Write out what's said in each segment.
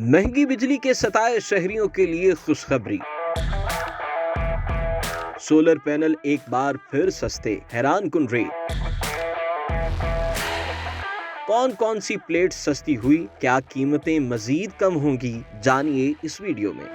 महंगी बिजली के सताए शहरियों के लिए खुशखबरी। सोलर पैनल एक बार फिर सस्ते, हैरान कुन रेट। कौन कौन सी प्लेट सस्ती हुई, क्या कीमतें मजीद कम होंगी, जानिए इस वीडियो में।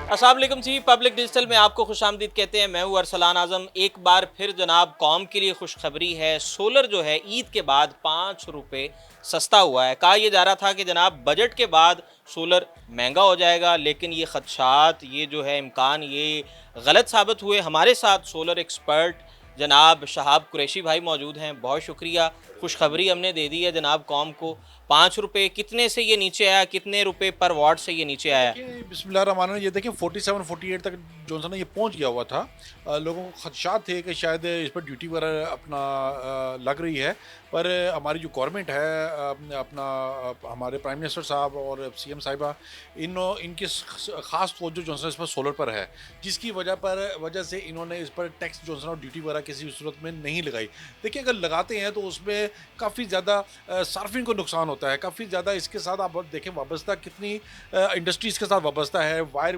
अस्सलाम वालेकुम जी। पब्लिक डिजिटल में आपको खुशामदीद कहते हैं। मैं हूँ अरसलान आज़म। एक बार फिर जनाब कौम के लिए खुशखबरी है। सोलर जो है ईद के बाद 5 रुपये सस्ता हुआ है। कहा यह जा रहा था कि जनाब बजट के बाद सोलर महंगा हो जाएगा, लेकिन ये खदशात, ये जो है इम्कान, ये गलत साबित हुए। हमारे साथ सोलर एक्सपर्ट जनाब शहाब कुरैशी भाई मौजूद हैं। बहुत शुक्रिया, खुशखबरी हमने दे दी है जनाब कौम को। 5 रुपये कितने से ये नीचे आया, कितने रुपए पर वाट से ये नीचे आया? देखिए बिस्मिल्लाहिर्रहमानिर्रहीम, ये देखिए 47-48 तक जो है ना ये पहुंच गया हुआ था। लोगों को खदशात थे कि शायद इस पर ड्यूटी वगैरह अपना लग रही है, पर हमारी जो गवर्नमेंट है अपना हमारे प्राइम मिनिस्टर साहब और सीएम साहिबा, इनकी ख़ास तवज्जो जो है इस पर सोलर पर है, जिसकी वजह से इन्होंने इस पर टैक्स जो है ड्यूटी वगैरह किसी सूरत में नहीं लगाई। देखिए अगर लगाते हैं तो उसमें काफ़ी ज़्यादा सार्फिन को नुकसान होता है, काफ़ी ज़्यादा इसके साथ आप देखें वाबस्ता कितनी इंडस्ट्रीज़ के साथ वाबस्ता है। वायर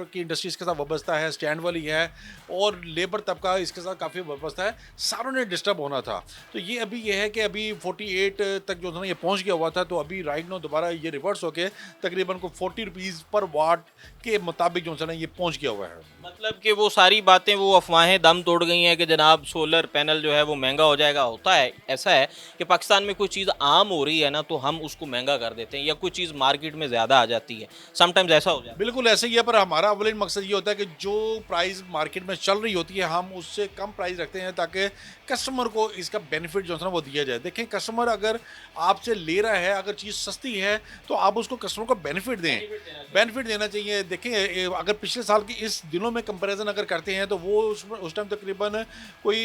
की इंडस्ट्रीज़ के साथ वाबस्ता है, स्टैंड वाली है, और लेबर तबका इसके साथ काफ़ी वाबस्ता है। सारों ने डिस्टर्ब होना था। तो ये है कि अभी 48 तक जो था ना ये पहुंच गया हुआ था, तो अभी राइट नो दोबारा ये रिवर्स होके तकरीबन को 40 रुपीज़ पर वाट के मुताबिक जो है ना ये पहुंच गया हुआ है। मतलब कि वो सारी बातें, वो अफवाहें दम तोड़ गई हैं कि जनाब सोलर पैनल जो है वो महंगा हो जाएगा। होता है ऐसा है कि पाकिस्तान में कोई चीज़ आम हो रही है ना, तो हम उसको महंगा कर देते हैं, या कोई चीज़ मार्केट में ज़्यादा आ जाती है, समटाइम्स ऐसा हो जाता है। बिल्कुल ऐसे ही है, पर हमारा अवलिन मकसद ये होता है कि जो प्राइस मार्केट में चल रही होती है हम उससे कम प्राइस रखते हैं, ताकि कस्टमर को इसका बेनिफिट जो है ना वो दिया जाए। देखें कस्टमर अगर आपसे ले रहा है, अगर चीज़ सस्ती है तो आप उसको कस्टमर को बेनिफिट दें, बेनिफिट देना चाहिए। देखें अगर पिछले साल की इस दिनों में कंपैरिजन अगर करते हैं तो वो उस टाइम तकरीबन कोई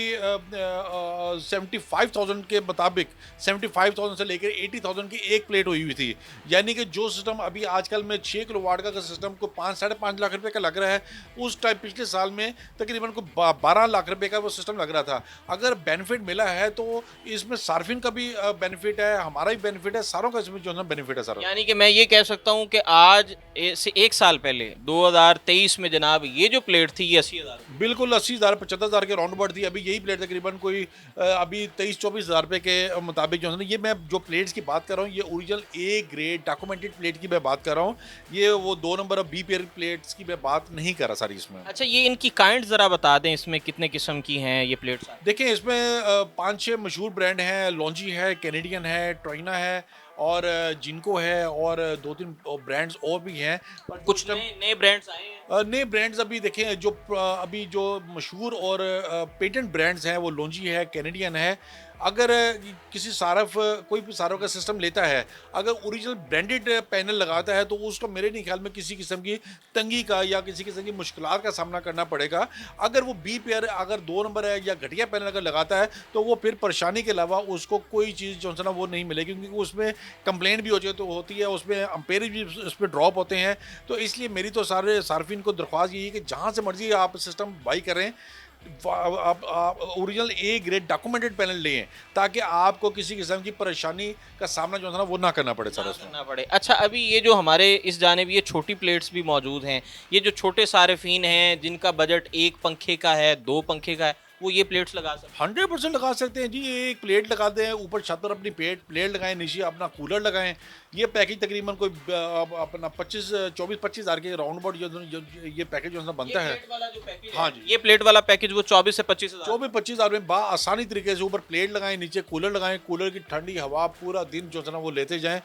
75,000 के मुताबिक 75,000 से लेकर 80,000 की एक प्लेट हुई थी। यानी कि जो सिस्टम अभी आजकल में 6 किलो वाट का सिस्टम को 5-5.5 लाख रुपए का लग रहा है, उस टाइम पिछले साल में तकरीबन को 12 लाख रुपए का वो सिस्टम लग रहा था। अगर बेनिफिट मिला है तो इसमें सार्फिन का भी बेनिफिट है, हमारा भी बेनिफिट है, सारों का इसमें जो है ना बेनिफिट है सारा। यानी कि मैं ये कह सकता हूँ कि आज से 1 साल पहले 2023 में जनाब ये जो प्लेट थी ये 80,000 बिल्कुल 80,000 75,000 के राउंड अबाउट थी। अभी यही प्लेट तकरीबन कोई अभी 23-24,000 रुपए के मुताबिक जो है ना, ये मैं जो प्लेट्स की बात कर रहा हूँ ये original A grade documented plate की मैं बात कर रहा हूँ। ये वो 2 नंबर और बी पेयर प्लेट्स की मैं बात नहीं कर रहा सारी इसमें। अच्छा, ये इनकी काइंड ज़रा बता दें, इसमें कितने किस्म की हैं ये प्लेट्स? देखिए इसमें 5-6 मशहूर ब्रांड हैं। लॉन्जी है, कैनेडियन है, ट्रोइना है, और जिनको है, और 2-3 ब्रांड्स और भी हैं। पर कुछ नए नए ब्रांड्स आए हैं। नए ब्रांड्स अभी देखें जो अभी जो मशहूर और पेटेंट ब्रांड्स हैं वो लॉन्जी है, कैनेडियन है। अगर किसी सारफ कोई भी सारफ का सिस्टम लेता है, अगर ओरिजिनल ब्रांडेड पैनल लगाता है तो उसको मेरे नहीं ख्याल में किसी किस्म की तंगी का या किसी किस्म की मुश्किलात का सामना करना पड़ेगा। अगर वो बी पेयर अगर 2 नंबर है या घटिया पैनल अगर लगाता है तो वो फिर परेशानी के अलावा उसको कोई चीज़ जो है ना वो नहीं मिलेगी, क्योंकि उसमें कंप्लेंट भी होती है, उसमें अम्पेरेज भी उस पर ड्रॉप होते हैं। तो इसलिए मेरी तो सारे सार्फिन को दरख्वास्त यही है कि जहाँ से मर्जी आप सिस्टम बाई करें, आप original A grade documented panel लें, ताकि आपको किसी किस्म की परेशानी का सामना जो है ना वो ना करना पड़े सारा उसमें। करना पड़े। अच्छा, अभी ये जो हमारे इस जानिब ये छोटी प्लेट्स भी मौजूद हैं, ये जो छोटे सार्फिन हैं जिनका बजट 1 पंखे का है, 2 पंखे का है, वो ये प्लेट्स लगा सकते हैं? 100% लगा सकते हैं जी। एक प्लेट लगा दें, ऊपर छत पर अपनी प्लेट लगाएं, नीचे अपना कूलर लगाएं। ये पैकेज तकरीबन कोई अपना 24-25 हज़ार के राउंड अबाउट ये पैकेज जो है ना बनता है। हाँ जी, ये प्लेट वाला पैकेज वो 24 से 25 हज़ार। 24-25 हज़ार में आसानी तरीके से ऊपर प्लेट लगाएं, नीचे कूलर लगाएं, कूलर की ठंडी हवा पूरा दिन जो है ना वो लेते जाएं।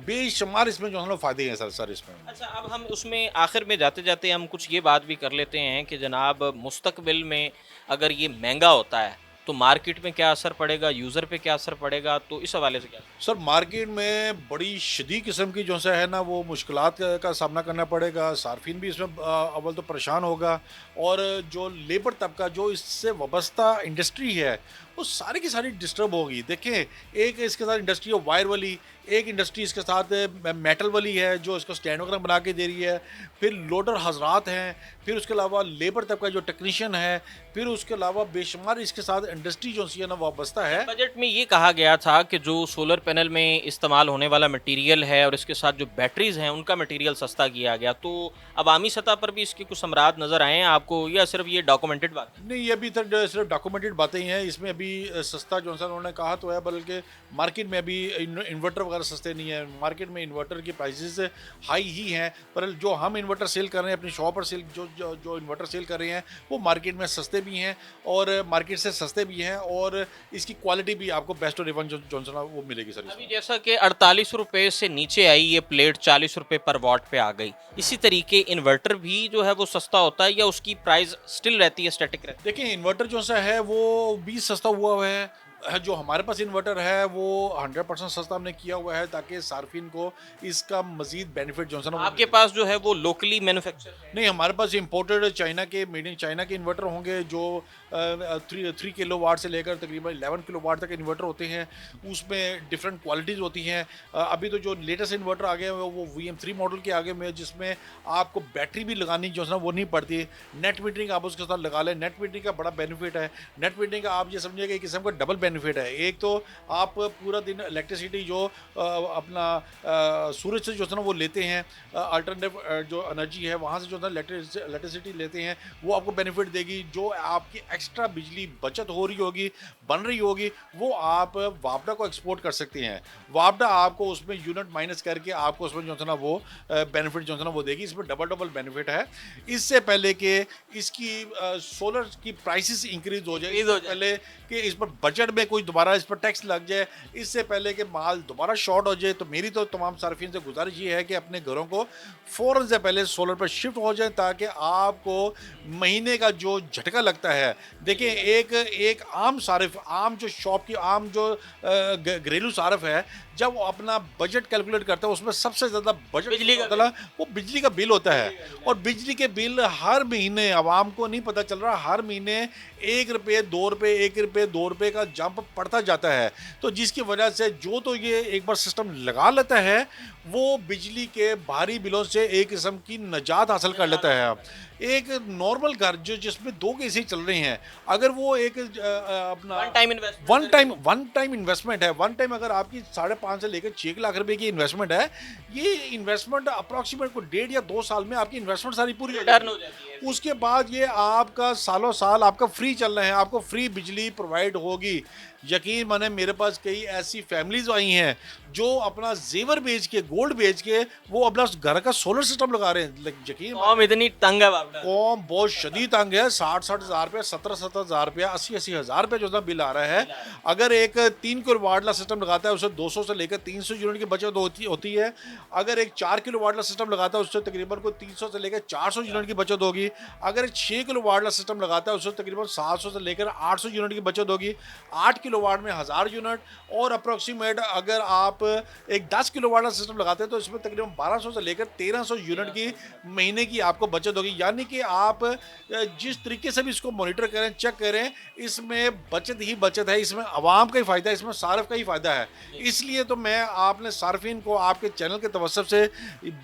बेशुमार इसमें जो है ना फ़ायदे हैं सर इसमें। अच्छा, अब हम उसमें आखिर में जाते जाते हम कुछ ये बात भी कर लेते हैं कि जनाब मुस्तकबिल में अगर ये महंगा होता है तो मार्केट में क्या असर पड़ेगा, यूज़र पे क्या असर पड़ेगा, तो इस हवाले से क्या? सर मार्केट में बड़ी शदीद किस्म की जो है ना वो मुश्किलात का सामना करना पड़ेगा। सार्फिन भी इसमें अव्वल तो परेशान होगा, और जो लेबर तबका जो इससे वाबस्ता इंडस्ट्री है वो सारी की सारी डिस्टर्ब होगी। देखें, एक इसके साथ इंडस्ट्री है वायर वाली, एक इंडस्ट्री इसके साथ मेटल वाली है जो इसको स्टैंड वगैरह बना के दे रही है, फिर लोडर हजरात हैं, फिर उसके अलावा लेबर तबका जो टेक्नीशियन है, फिर उसके अलावा बेशुमार इसके साथ इंडस्ट्री जो सी है ना वाबस्ता है। बजट में ये कहा गया था कि जो सोलर पैनल में इस्तेमाल होने वाला मटेरियल है और इसके साथ जो बैटरीज हैं उनका मटेरियल सस्ता किया गया, तो अवामी सतह पर भी इसके कुछ समरात नज़र आए हैं आपको, या सिर्फ ये डॉक्यूमेंटेड बात है? नहीं, ये अभी तक सिर्फ डॉक्यूमेंटेड बातें ही हैं। इसमें अभी सस्ता जो सा उन्होंने कहा तो है, बल्कि मार्केट में अभी इन्वर्टर वगैरह सस्ते नहीं है। मार्केट में इन्वर्टर की प्राइसेस हाई ही हैं, पर जो हम इन्वर्टर सेल कर रहे हैं अपनी शॉप पर जो इन्वर्टर सेल कर रहे हैं वो मार्केट में सस्ते भी हैं और मार्केट से सस्ते भी हैं, और इसकी क्वालिटी भी आपको बेस्ट और एवन जॉनसन वो मिलेगी सर। अभी जैसा कि 48 रुपये से नीचे आई ये प्लेट 40 रुपये पर वॉट पे आ गई, इसी तरीके इन्वर्टर भी जो है वो सस्ता होता है या उसकी प्राइस स्टिल रहती है, स्टैटिक रहती है? देखिए, इन्वर्टर जो सा है वो भी सस्ता हुआ है। जो हमारे पास इन्वर्टर है वो 100% सस्ता हमने किया हुआ है ताकि सार्फिन को इसका मजीद बेनिफिट जो है ना। आपके पास जो है वो लोकली मैन्युफैक्चर है? नहीं, हमारे पास इंपोर्टेड चाइना के, मेड इन चाइना के इन्वर्टर होंगे जो 3 किलो वाट से लेकर तकरीबन 11 किलो वाट तक इन्वर्टर होते हैं। उसमें डिफरेंट क्वालिटीज़ होती हैं। अभी तो जो लेटेस्ट इन्वर्टर आ गए हैं वो VM3 मॉडल के आगे में, जिसमें आपको बैटरी भी लगानी जो है ना वो नहीं पड़ती। नेट मीटरिंग आप उसके साथ लगा लें। नेट मीटरिंग का बड़ा बेनिफिट है। नेट मीटरिंग का आप ये समझिए कि किस्म का डबल बेनिफिट है। एक तो आप पूरा दिन इलेक्ट्रिसिटी जो अपना सूरज से जो है ना वो लेते हैं, अल्टरनेटिव जो एनर्जी है वहाँ से जो है इलेक्ट्रिसिटी लेते हैं, वो आपको बेनिफिट देगी। जो आपकी एक्स्ट्रा बिजली बचत हो रही होगी, बन रही होगी, वो आप वापडा को एक्सपोर्ट कर सकते हैं। वापडा आपको उसमें यूनिट माइनस करके आपको उसमें जो है ना वो बेनिफिट जो है ना वो देगी। इसमें डबल बेनिफिट है। इससे पहले कि इसकी सोलर की प्राइसेस इंक्रीज हो जाए, पहले कि इस पर बजट में कोई दोबारा इस पर टैक्स लग जाए, इससे पहले कि माल दोबारा शॉर्ट हो जाए, तो मेरी तो तमाम सार्फिन से गुजारिश ये है कि अपने घरों को फ़ौरन से पहले सोलर पर शिफ्ट हो जाए, ताकि आपको महीने का जो झटका लगता है। देखिए, एक आम सारिफ, आम जो शॉप की आम जो घरेलू सारिफ है, जब वो अपना बजट कैलकुलेट करता है उसमें सबसे ज़्यादा बजट बिजली का वो बिजली का बिल होता है। और बिजली के बिल हर महीने आवाम को नहीं पता चल रहा, हर महीने 1 रुपये 2 रुपये 1 रुपये 2 रुपये का जंप पड़ता जाता है। तो जिसकी वजह से जो तो ये एक बार सिस्टम लगा लेता है वो बिजली के भारी बिलों से एक किस्म की निजात हासिल कर लेता है। एक नॉर्मल घर जो जिसमें 2 एसी चल रहे हैं, अगर वो एक अपना वन टाइम इन्वेस्टमेंट है, वन टाइम अगर आपकी 5.5 से लेकर 6 लाख रुपए की इन्वेस्टमेंट है, ये इन्वेस्टमेंट अप्रॉक्सीमेट को 1.5 या 2 साल में आपकी इन्वेस्टमेंट सारी पूरी हो जाती है। उसके बाद ये आपका सालों साल आपका फ्री चल रहा है, आपको फ्री बिजली प्रोवाइड होगी। यकीन माने, मेरे पास कई ऐसी फैमिलीज आई हैं जो अपना जेवर बेच के, गोल्ड बेच के वो अपना घर का सोलर सिस्टम लगा रहे हैं। यकीन कौम इतनी तंग है, कौम बहुत शदीद तंग है। 60 हज़ार रुपये, 17 हज़ार रुपया, 80 हज़ार रुपये जो है बिल आ रहा है। अगर एक 3 किलो वाट वाला सिस्टम लगाता है उससे 200 से लेकर 300 यूनिट की बचत होती है। अगर एक 4 किलो वाट वाला सिस्टम लगाता है उससे तकरीबन को 300 से लेकर 400 यूनिट की बचत होगी। अगर एक 6 किलो वाट वाला सिस्टम लगाता है उससे तकरीबन 700 से लेकर 800 यूनिट की बचत होगी। 8 किलो वाट में 1000 यूनिट, और अप्रोक्सीमेट अगर आप एक 10 किलो वाट वाला सिस्टम लगाते हैं तो इसमें तकरीबन 1200 से लेकर 1300 यूनिट की महीने की आपको बचत होगी। यानी कि आप जिस तरीके से भी इसको मॉनिटर करें, चेक करें, इसमें बचत ही बचत है। इसमें आवाम का ही फ़ायदा है, इसमें सार्फ का ही फ़ायदा है। इसलिए तो मैं आपने सार्फिन को आपके चैनल के तवज्जुह से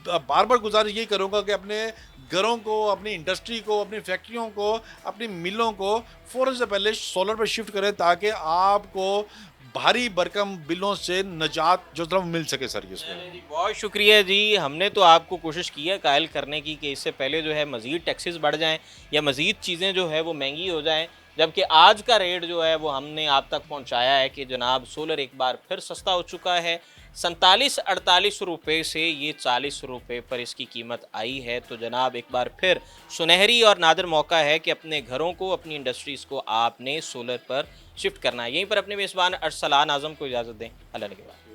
बार बार गुजारिश यही करूँगा कि अपने घरों को, अपनी इंडस्ट्री को, अपनी फैक्ट्रियों को, अपनी मिलों को फ़ौरन से पहले सोलर पर शिफ्ट करें, ताकि आपको भारी भरकम बिलों से निजात जो तरफ मिल सके। सर इसमें बहुत शुक्रिया जी। हमने तो आपको कोशिश की है कायल करने की कि इससे पहले जो है मज़ीद टैक्सेस बढ़ जाएं या मज़ीद चीज़ें जो है वो महंगी हो जाएं, जबकि आज का रेट जो है वो हमने आप तक पहुंचाया है कि जनाब सोलर एक बार फिर सस्ता हो चुका है। 47-48 रुपये से ये 40 रुपये पर इसकी कीमत आई है। तो जनाब एक बार फिर सुनहरी और नादिर मौका है कि अपने घरों को, अपनी इंडस्ट्रीज़ को आपने सोलर पर शिफ्ट करना है। यहीं पर अपने मेज़बान अरसलान आज़म को इजाज़त दें। अल्लाह के बाद।